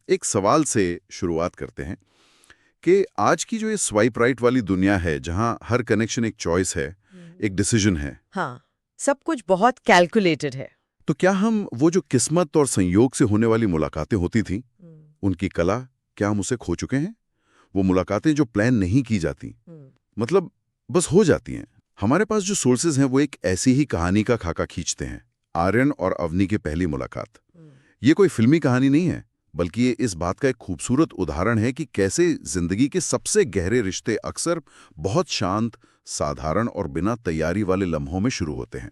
एक सवाल से शुरुआत करते हैं कि आज की जो ये स्वाइप राइट वाली दुनिया है, जहां हर कनेक्शन एक चॉइस है, एक डिसीजन है, हाँ, सब कुछ बहुत कैलकुलेटेड है। तो क्या हम वो जो किस्मत और संयोग से होने वाली मुलाकातें होती थी, उनकी कला, क्या हम उसे खो चुके हैं? वो मुलाकातें जो प्लान नहीं की जाती, मतलब बस हो जाती हैं। हमारे पास जो सोर्सेज हैं वो एक ऐसी ही कहानी का खाका खींचते हैं, आर्यन और अवनी की पहली मुलाकात। ये कोई फिल्मी कहानी नहीं है, बल्कि ये इस बात का एक खूबसूरत उदाहरण है कि कैसे जिंदगी के सबसे गहरे रिश्ते अक्सर बहुत शांत, साधारण और बिना तैयारी वाले लम्हों में शुरू होते हैं।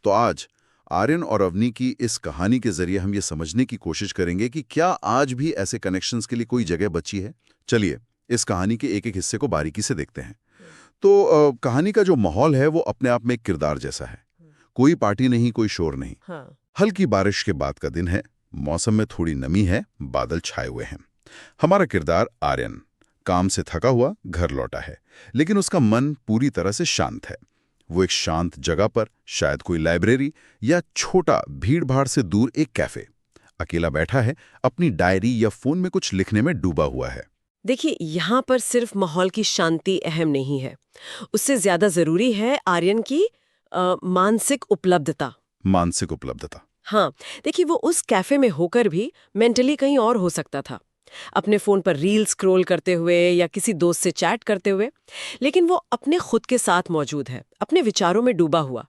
तो आज आर्यन और अवनी की इस कहानी के जरिए हम ये समझने की कोशिश करेंगे कि क्या आज भी ऐसे कनेक्शंस के लिए कोई जगह बची है। चलिए इस कहानी के एक एक हिस्से को बारीकी से देखते हैं। तो कहानी का जो माहौल है वो अपने आप में एक किरदार जैसा है। कोई पार्टी नहीं, कोई शोर नहीं। हाँ। हल्की बारिश के बाद का दिन है, मौसम में थोड़ी नमी है, बादल छाए हुए हैं। हमारा किरदार आर्यन काम से थका हुआ घर लौटा है, लेकिन उसका मन पूरी तरह से शांत है। वो एक शांत जगह पर, शायद कोई लाइब्रेरी या छोटा भीड़-भाड़ से दूर एक कैफे, अकेला बैठा है, अपनी डायरी या फोन में कुछ लिखने में डूबा हुआ है। देखिए, यहाँ पर सिर्फ माहौल की शांति अहम नहीं है, उससे ज्यादा जरूरी है आर्यन की मानसिक उपलब्धता। मानसिक उपलब्धता। हाँ, देखिए वो उस कैफे में होकर भी मेंटली कहीं और हो सकता था, अपने फोन पर रील स्क्रॉल करते हुए या किसी दोस्त से चैट करते हुए, लेकिन वो अपने खुद के साथ मौजूद है, अपने विचारों में डूबा हुआ।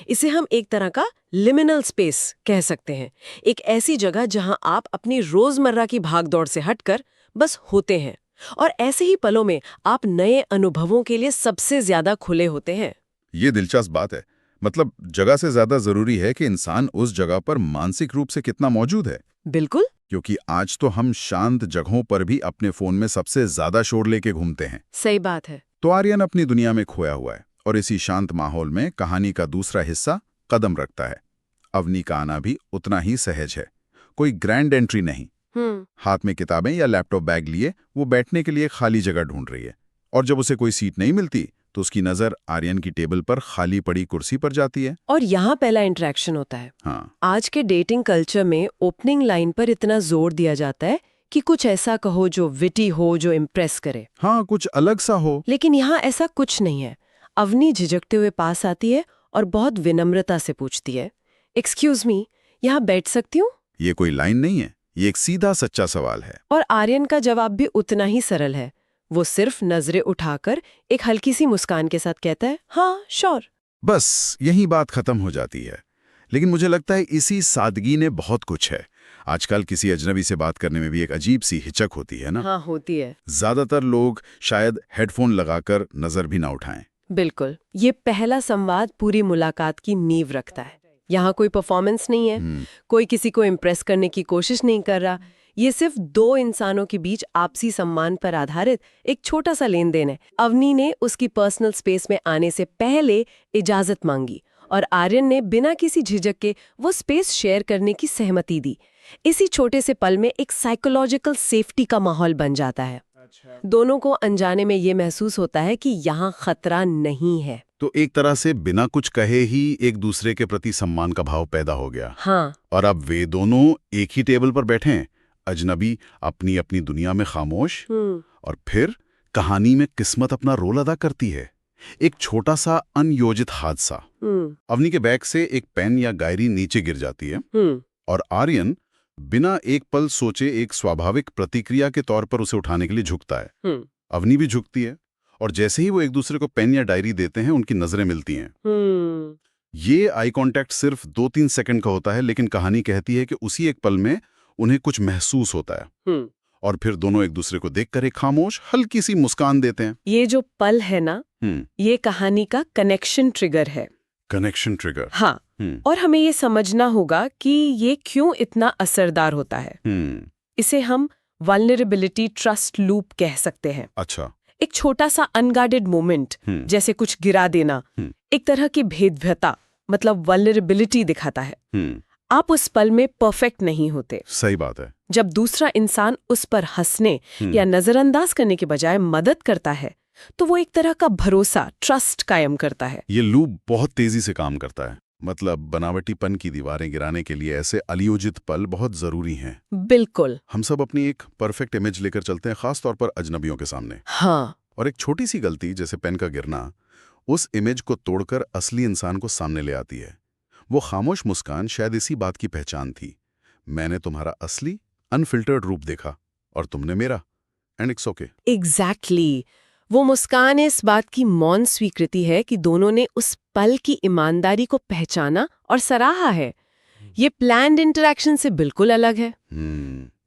इसे हम एक तरह का लिमिनल स्पेस कह सकते हैं, एक ऐसी जगह जहां आप अपनी रोजमर्रा की भागदौड़ से हटकर बस होते हैं, और ऐसे ही पलों में आप नए अनुभवों के लिए सबसे ज्यादा खुले होते हैं। ये दिलचस्प बात है। मतलब जगह से ज्यादा जरूरी है कि इंसान उस जगह पर मानसिक रूप से कितना मौजूद है। बिल्कुल। क्योंकि आज तो हम शांत जगहों पर भी अपने फोन में सबसे ज्यादा शोर लेके घूमते हैं। सही बात है। तो आर्यन अपनी दुनिया में खोया हुआ है और इसी शांत माहौल में कहानी का दूसरा हिस्सा कदम रखता है। अवनी का आना भी उतना ही सहज है, कोई ग्रैंड एंट्री नहीं। हाथ में किताबें या लैपटॉप बैग लिए वो बैठने के लिए खाली जगह ढूंढ रही है, और जब उसे कोई सीट नहीं मिलती तो उसकी नजर आर्यन की टेबल पर खाली पड़ी कुर्सी पर जाती है। और यहाँ पहला इंटरेक्शन होता है। हाँ। आज के डेटिंग कल्चर में ओपनिंग लाइन पर इतना जोर दिया जाता है कि कुछ ऐसा कहो जो विटी हो, जो इम्प्रेस करे। हाँ, कुछ अलग सा हो। लेकिन यहाँ ऐसा कुछ नहीं है। अवनी झिझकते हुए पास आती है और बहुत विनम्रता से पूछती है, एक्सक्यूज मी, यहाँ बैठ सकती हूँ? ये कोई लाइन नहीं है, ये एक सीधा सच्चा सवाल है। और आर्यन का जवाब भी उतना ही सरल है। वो सिर्फ नजरें उठाकर एक हल्की सी मुस्कान के साथ कहता है, हाँ श्योर। बस यही बात खत्म हो जाती है। लेकिन मुझे लगता है इसी सादगी ने बहुत कुछ है। आजकल किसी अजनबी से बात करने में भी एक अजीब सी हिचक होती है ना? हाँ, होती है। ज्यादातर लोग शायद हेडफोन लगाकर नजर भी ना उठाएं। बिल्कुल, ये पहला संवाद पूरी मुलाकात की नींव रखता है। यहाँ कोई परफॉर्मेंस नहीं है, कोई किसी को इम्प्रेस करने की कोशिश नहीं कर रहा। ये सिर्फ दो इंसानों के बीच आपसी सम्मान पर आधारित एक छोटा सा लेन देन है। अवनी ने उसकी पर्सनल स्पेस में आने से पहले इजाजत मांगी और आर्यन ने बिना किसी झिझक के वो स्पेस शेयर करने की सहमति दी। इसी छोटे से पल में एक साइकोलॉजिकल सेफ्टी का माहौल बन जाता है। दोनों को अनजाने में ये महसूस होता है कि यहाँ खतरा नहीं है। तो एक तरह से बिना कुछ कहे ही एक दूसरे के प्रति सम्मान का भाव पैदा हो गया। हाँ। और अब वे दोनों एक ही टेबल पर बैठे हैं, अजनबी, अपनी अपनी दुनिया में खामोश। और फिर कहानी में किस्मत अपना रोल अदा करती है। एक छोटा सा अनयोजित हादसा। अवनी के बैग से एक पेन या डायरी नीचे गिर जाती है और आर्यन बिना एक पल सोचे एक स्वाभाविक प्रतिक्रिया के तौर पर उसे उठाने के लिए झुकता है। अवनी भी झुकती है और जैसे ही वो एक दूसरे को पेन या डायरी देते हैं, उनकी नजरें मिलती हैं। ये आई कांटेक्ट सिर्फ 2-3 सेकंड का होता है, लेकिन कहानी कहती है कि उसी एक पल में उन्हें कुछ महसूस होता है। और फिर दोनों एक दूसरे को देखकर एक खामोश हल्की सी मुस्कान देते हैं। ये जो पल है ना, ये कहानी का कनेक्शन ट्रिगर है। Connection trigger. हाँ। और हमें ये समझना होगा कि ये क्यों इतना असरदार होता है। इसे हम वल्नरेबिलिटी ट्रस्ट लूप कह सकते हैं। अच्छा। एक छोटा सा अनगार्डेड मोमेंट, जैसे कुछ गिरा देना, एक तरह की भेद्यता, मतलब वल्नरेबिलिटी दिखाता है। आप उस पल में परफेक्ट नहीं होते। सही बात है। जब दूसरा इंसान उस पर हंसने या नजरअंदाज करने के बजाय मदद करता है, तो वो एक तरह का भरोसा, ट्रस्ट कायम करता है। ये लूप बहुत तेजी से काम करता है। मतलब बनावटीपन की दीवारें गिराने के लिए ऐसे अलियोजित पल बहुत जरूरी हैं। बिल्कुल। हम सब अपनी एक परफेक्ट इमेज लेकर चलते हैं, खास तौर पर अजनबियों के सामने। हाँ। और एक छोटी सी गलती जैसे पेन का गिरना उस इमेज को तोड़कर असली इंसान को सामने ले आती है। वो खामोश मुस्कान शायद इसी बात की पहचान थी। मैंने तुम्हारा असली अनफिल्टर्ड रूप देखा और तुमने मेरा, एंड इट्स ओके। एग्जैक्टली। वो मुस्कान इस बात की मौन स्वीकृति है कि दोनों ने उस पल की ईमानदारी को पहचाना और सराहा है। ये प्लान्ड इंटरैक्शन से बिल्कुल अलग है।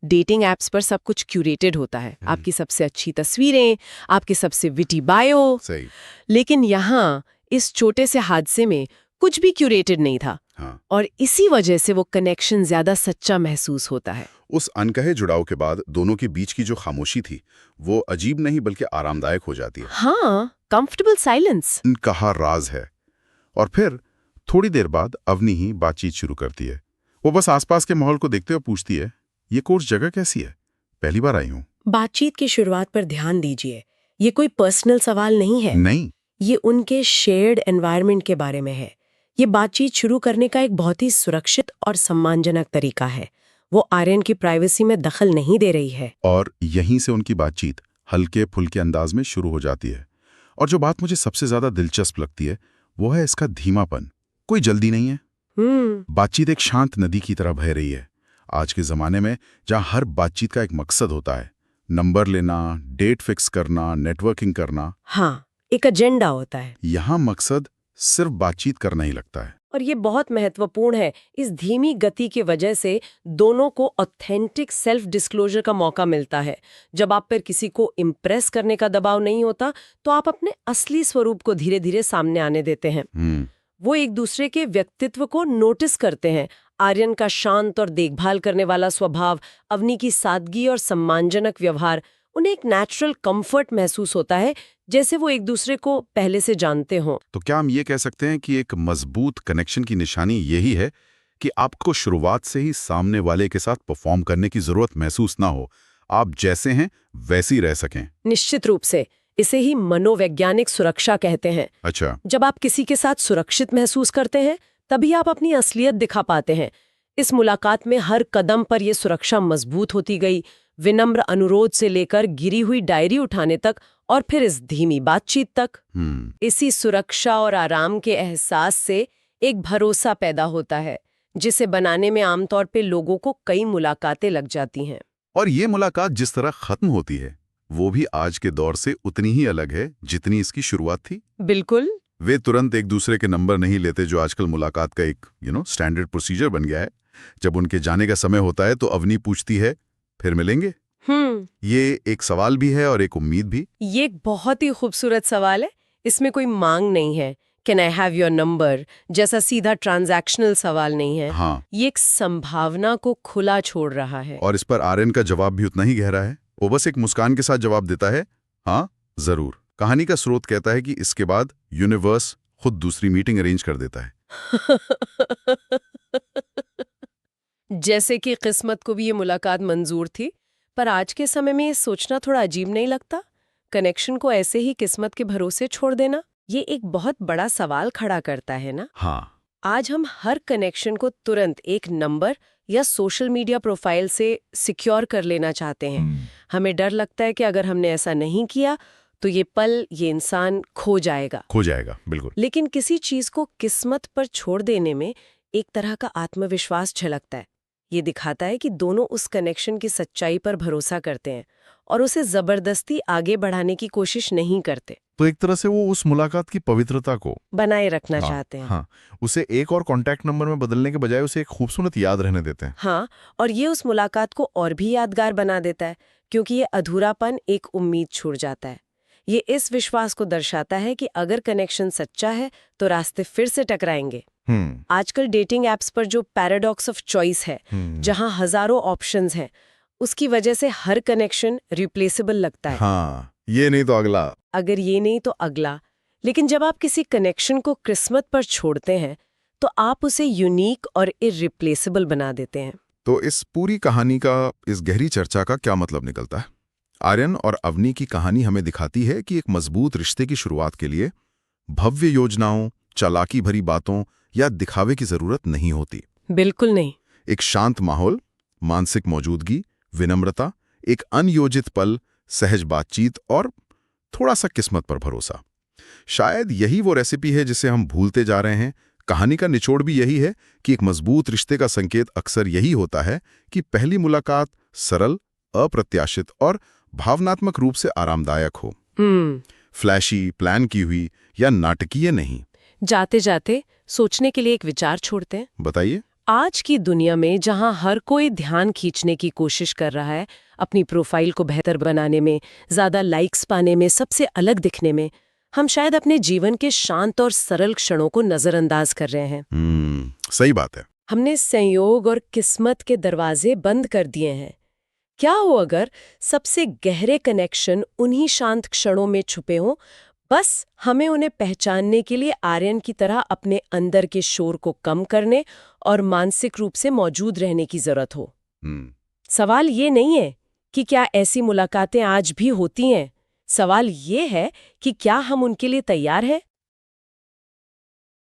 डेटिंग एप्स पर सब कुछ क्यूरेटेड होता है, आपकी सबसे अच्छी तस्वीरें, आपके सबसे विटी बायो। सही। लेकिन यहाँ इस छोटे से हादसे में कुछ भी क्यूरेटेड नहीं था। हाँ। और इसी वजह से वो कनेक्शन ज्यादा सच्चा महसूस होता है। उस अनकहे जुड़ाव के बाद दोनों के बीच की जो खामोशी थी वो अजीब नहीं बल्कि आरामदायक हो जाती है। हाँ, कंफर्टेबल साइलेंस। कहा राज है। और फिर थोड़ी देर बाद अवनी ही बातचीत शुरू करती है। वो बस आसपास के माहौल को देखते हुए पूछती है, ये कोर्स जगह कैसी है? पहली बार आई हूँ। बातचीत की शुरुआत पर ध्यान दीजिए, ये कोई पर्सनल सवाल नहीं है। नहीं, ये उनके शेयर्ड एनवायरनमेंट के बारे में है। ये बातचीत शुरू करने का एक बहुत ही सुरक्षित और सम्मानजनक तरीका है। वो आर्यन की प्राइवेसी में दखल नहीं दे रही है। और यहीं से उनकी बातचीत हल्के फुल्के अंदाज में शुरू हो जाती है। और जो बात मुझे सबसे ज्यादा दिलचस्प लगती है वो है इसका धीमापन। कोई जल्दी नहीं है। बातचीत एक शांत नदी की तरह बह रही है। आज के जमाने में जहां हर बातचीत का एक मकसद होता है, नंबर लेना, डेट फिक्स करना, नेटवर्किंग करना। हाँ, एक एजेंडा होता है। यहाँ मकसद सिर्फ बातचीत करना ही लगता है। और ये बहुत महत्वपूर्ण है। इस धीमी गति की वजह से दोनों को ऑथेंटिक सेल्फ डिस्क्लोजर का मौका मिलता है। जब आप पर किसी को इम्प्रेस करने का दबाव नहीं होता तो आप अपने असली स्वरूप को धीरे धीरे सामने आने देते हैं। वो एक दूसरे के व्यक्तित्व को नोटिस करते हैं। आर्यन का शांत और देखभाल करने वाला स्वभाव, अवनी की सादगी और सम्मानजनक व्यवहार, उन्हें एक नेचुरल कंफर्ट महसूस होता है, जैसे वो एक दूसरे को पहले से जानते हों। तो क्या हम ये कह सकते हैं कि एक मजबूत कनेक्शन की निशानी यही है कि आपको शुरुआत से ही सामने वाले के साथ परफॉर्म करने की जरूरत महसूस ना हो, आप जैसे हैं वैसे ही रह सकें? निश्चित रूप से। इसे ही मनोवैज्ञानिक सुरक्षा कहते हैं। अच्छा। जब आप किसी के साथ सुरक्षित महसूस करते हैं तभी आप अपनी असलियत दिखा पाते हैं। इस मुलाकात में हर कदम पर यह सुरक्षा मजबूत होती गई, विनम्र अनुरोध से लेकर गिरी हुई डायरी उठाने तक और फिर इस धीमी बातचीत तक। इसी सुरक्षा और आराम के एहसास से एक भरोसा पैदा होता है, जिसे बनाने में आमतौर पे लोगों को कई मुलाकातें लग जाती हैं। और ये मुलाकात जिस तरह खत्म होती है वो भी आज के दौर से उतनी ही अलग है जितनी इसकी शुरुआत थी। बिल्कुल। वे तुरंत एक दूसरे के नंबर नहीं लेते, जो आजकल मुलाकात का एक स्टैंडर्ड प्रोसीजर बन गया है। जब उनके जाने का समय होता है तो अवनी पूछती है, फिर मिलेंगे? ये एक सवाल भी है और एक उम्मीद भी। ये एक बहुत ही खूबसूरत सवाल है। इसमें कोई मांग नहीं है, can I have your number जैसा सीधा ट्रांजैक्शनल सवाल नहीं है। हाँ। ये एक संभावना को खुला छोड़ रहा है। और इस पर आर्यन का जवाब भी उतना ही गहरा है। वो बस एक मुस्कान के साथ जवाब देता है, हाँ जरूर। कहानी का स्रोत कहता है कि इसके बाद यूनिवर्स खुद दूसरी मीटिंग अरेंज कर देता है। जैसे कि किस्मत को भी ये मुलाकात मंजूर थी। पर आज के समय में ये सोचना थोड़ा अजीब नहीं लगता? कनेक्शन को ऐसे ही किस्मत के भरोसे छोड़ देना, ये एक बहुत बड़ा सवाल खड़ा करता है ना? हाँ। आज हम हर कनेक्शन को तुरंत एक नंबर या सोशल मीडिया प्रोफाइल से सिक्योर कर लेना चाहते हैं। हमें डर लगता है कि अगर हमने ऐसा नहीं किया तो ये पल, ये इंसान खो जाएगा। बिल्कुल। लेकिन किसी चीज को किस्मत पर छोड़ देने में एक तरह का आत्मविश्वास झलकता है। ये दिखाता है कि दोनों उस कनेक्शन की सच्चाई पर भरोसा करते हैं और उसे जबरदस्ती आगे बढ़ाने की कोशिश नहीं करते। तो एक तरह से वो उस मुलाकात की पवित्रता को बनाए रखना चाहते हैं। हाँ, उसे एक और कॉन्टैक्ट नंबर में बदलने के बजाय उसे एक खूबसूरत याद रहने देते हैं। हाँ, और ये उस मुलाकात को और भी यादगार बना देता है, क्योंकि ये अधूरापन एक उम्मीद छूट जाता है। ये इस विश्वास को दर्शाता है कि अगर कनेक्शन सच्चा है तो रास्ते फिर से टकराएंगे। आजकल डेटिंग एप्स पर जो पैराडॉक्स ऑफ चॉइस है, जहां हजारों ऑप्शंस हैं, उसकी वजह से हर कनेक्शन रिप्लेसेबल लगता है। हाँ, ये नहीं तो अगला, अगर ये नहीं तो अगला। लेकिन जब आप किसी कनेक्शन को किस्मत पर छोड़ते हैं तो आप उसे यूनिक और इररिप्लेसेबल बना देते हैं। तो इस पूरी कहानी का, इस गहरी चर्चा का क्या मतलब निकलता है? आर्यन और अवनी की कहानी हमें दिखाती है कि एक मजबूत रिश्ते की शुरुआत के लिए भव्य योजनाओं, चालाकी भरी बातों या दिखावे की जरूरत नहीं होती। बिल्कुल नहीं। एक शांत माहौल, मानसिक मौजूदगी, विनम्रता, एक अनयोजित पल, सहज बातचीत और थोड़ा सा किस्मत पर भरोसा। शायद यही वो रेसिपी है जिसे हम भूलते जा रहे हैं। कहानी का निचोड़ भी यही है कि एक मजबूत रिश्ते का संकेत अक्सर यही होता है कि पहली मुलाकात सरल, अप्रत्याशित और भावनात्मक रूप से आरामदायक हो। फ्लैशी, प्लान की हुई या नाटकीय नहीं। जाते जाते सोचने के लिए एक विचार छोड़ते हैं। बताइए। आज की दुनिया में जहां हर कोई ध्यान खींचने की कोशिश कर रहा है, अपनी प्रोफाइल को बेहतर बनाने में, ज्यादा लाइक्स पाने में, सबसे अलग दिखने में, हम शायद अपने जीवन के शांत और सरल क्षणों को नजरअंदाज कर रहे हैं। सही बात है। हमने संयोग और किस्मत के दरवाजे बंद कर दिए हैं। क्या हो अगर सबसे गहरे कनेक्शन उन्हीं शांत क्षणों में छुपे हों, बस हमें उन्हें पहचानने के लिए आर्यन की तरह अपने अंदर के शोर को कम करने और मानसिक रूप से मौजूद रहने की जरूरत हो। सवाल ये नहीं है कि क्या ऐसी मुलाकातें आज भी होती हैं। सवाल ये है कि क्या हम उनके लिए तैयार हैं।